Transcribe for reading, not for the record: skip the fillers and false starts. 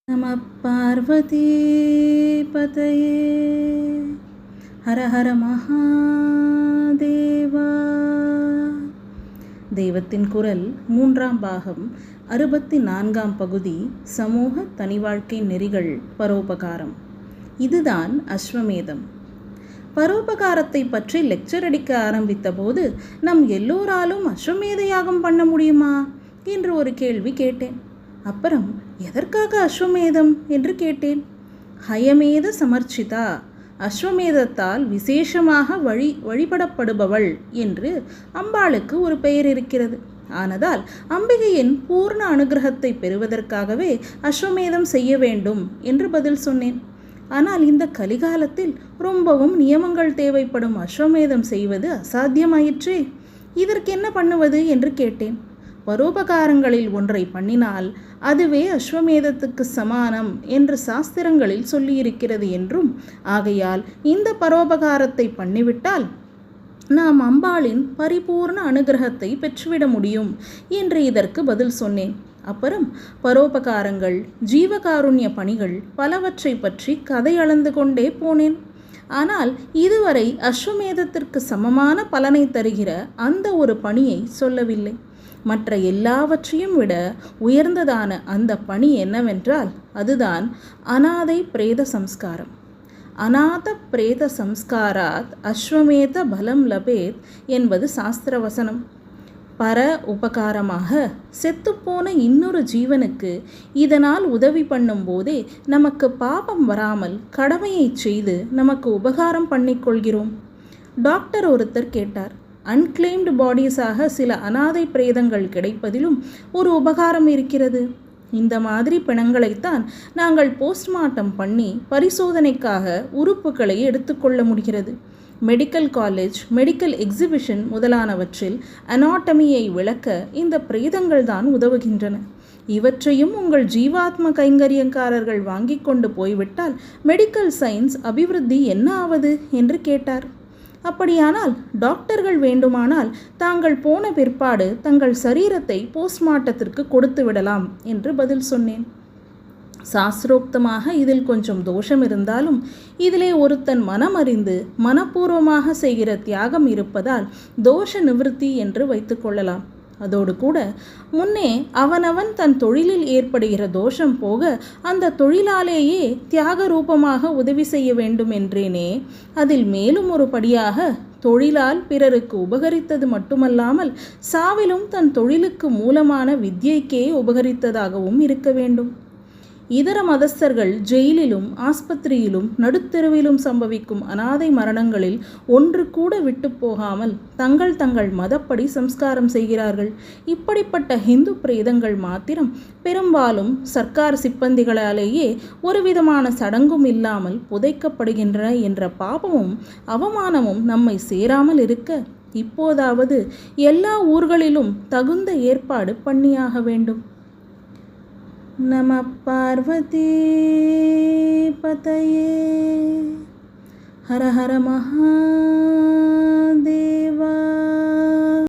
நம பார்வதி பதயே ஹர ஹர மகாதேவா. தெய்வத்தின் குரல் 3ஆம் பாகம் 64ஆம் பகுதி சமூக தனிவாழ்க்கை நெறிகள் பரோபகாரம். இதுதான் அஸ்வமேதம். பரோபகாரத்தை பற்றி லெக்சர் அடிக்க ஆரம்பித்த போது நம் எல்லோராலும் அஸ்வமேத யாகம் பண்ண முடியுமா என்று ஒரு கேள்வி கேட்டேன். அப்புறம் எதற்காக அஸ்வமேதம் என்று கேட்டேன். ஹயமேத சமர்ச்சிதா, அஸ்வமேதத்தால் விசேஷமாக வழிபடப்படுபவள் என்று அம்பாளுக்கு ஒரு பெயர் இருக்கிறது. ஆனதால் அம்பிகையின் பூர்ண அனுகிரகத்தை பெறுவதற்காகவே அஸ்வமேதம் செய்ய வேண்டும் என்று பதில் சொன்னேன். ஆனால் இந்த கலிகாலத்தில் ரொம்பவும் நியமங்கள் தேவைப்படும் அஸ்வமேதம் செய்வது அசாத்தியமாயிற்றே. இதற்கு என்ன பண்ணுவது என்று கேட்டேன். பரோபகாரங்களில் ஒன்றை பண்ணினால் அதுவே அஸ்வமேதத்துக்கு சமானம் என்று சாஸ்திரங்களில் சொல்லியிருக்கிறது என்றும், ஆகையால் இந்த பரோபகாரத்தை பண்ணிவிட்டால் நாம் அம்பாளின் பரிபூர்ண அனுகிரகத்தை பெற்றுவிட முடியும் என்று இதற்கு பதில் சொன்னேன். அப்புறம் பரோபகாரங்கள், ஜீவகாருண்ய பணிகள் பலவற்றை பற்றி கதை அளந்து கொண்டே போனேன். ஆனால் இதுவரை அஸ்வமேதத்திற்கு சமமான பலனை தருகிற அந்த ஒரு பணியை சொல்லவில்லை. மற்ற எல்லாவற்றையும் விட உயர்ந்ததான அந்த பணி என்னவென்றால் அதுதான் அநாதை பிரேத சம்ஸ்காரம். அநாத பிரேத சம்ஸ்காராத் அஸ்வமேத பலம் லபேத் என்பது சாஸ்திர வசனம். பர உபகாரமாக செத்துப்போன இன்னொரு ஜீவனுக்கு இதனால் உதவி பண்ணும் போதே நமக்கு பாபம் வராமல் கடமையை செய்து நமக்கு உபகாரம் பண்ணிக்கொள்கிறோம். டாக்டர் ஒருத்தர் கேட்டார், அன்கிளைம்டு பாடிஸாக சில அநாதை பிரேதங்கள் கிடைப்பதிலும் ஒரு உபகாரம் இருக்கிறது. இந்த மாதிரி பிணங்களைத்தான் நாங்கள் போஸ்ட்மார்ட்டம் பண்ணி பரிசோதனைக்காக உறுப்புகளை எடுத்துக்கொள்ள முடிகிறது. மெடிக்கல் காலேஜ், மெடிக்கல் எக்ஸிபிஷன் முதலானவற்றில் அனாட்டமியை விளக்க இந்த பிரேதங்கள் தான் உதவுகின்றன. இவற்றையும் உங்கள் ஜீவாத்ம கைங்கரியக்காரர்கள் வாங்கி கொண்டு போய்விட்டால் மெடிக்கல் சயின்ஸ் அபிவிருத்தி என்ன ஆவது என்று கேட்டார். அப்படியானால் டாக்டர்கள் வேண்டுமானால் தாங்கள் போன பிற்பாடு தங்கள் சரீரத்தை போஸ்ட்மார்ட்டத்திற்கு கொடுத்து விடலாம் என்று பதில் சொன்னேன். சாஸ்திரோக்தமாக இதில் கொஞ்சம் தோஷம் இருந்தாலும் இதிலே ஒருத்தன் மனமறிந்து மனப்பூர்வமாக செய்கிற தியாகம் இருப்பதால் தோஷ நிவர்த்தி என்று வைத்துக்கொள்ளலாம். அதோடு கூட முன்னே அவனவன் தன் தொழிலில் ஏற்படுகிற தோஷம் போக அந்த தொழிலாலேயே தியாக ரூபமாக உதவி செய்ய வேண்டும் என்றேனே. அதில் மேலும் ஒரு படியாக தொழிலால் பிறருக்கு உபகரித்தது மட்டுமல்லாமல் சாவிலும் தன் தொழிலுக்கு மூலமான வித்யைக்கே உபகரித்ததாகவும் இருக்க வேண்டும். இதர மதஸ்தர்கள் ஜெயிலிலும் ஆஸ்பத்திரியிலும் நடுத்தெருவிலும் சம்பவிக்கும் அநாதை மரணங்களில் ஒன்று கூட விட்டு போகாமல் தங்கள் மதப்படி சம்ஸ்காரம் செய்கிறார்கள். இப்படிப்பட்ட ஹிந்து பிரேதங்கள் மாத்திரம் பெரும்பாலும் சர்க்கார் சிப்பந்திகளாலேயே ஒரு விதமான சடங்கும் இல்லாமல் புதைக்கப்படுகின்றன என்ற பாபமும் அவமானமும் நம்மை சேராமல் இருக்க இப்போதாவது எல்லா ஊர்களிலும் தகுந்த ஏற்பாடு பண்ணியாக வேண்டும். நம பார்வதி பதயே ஹர ஹர மகாதேவா.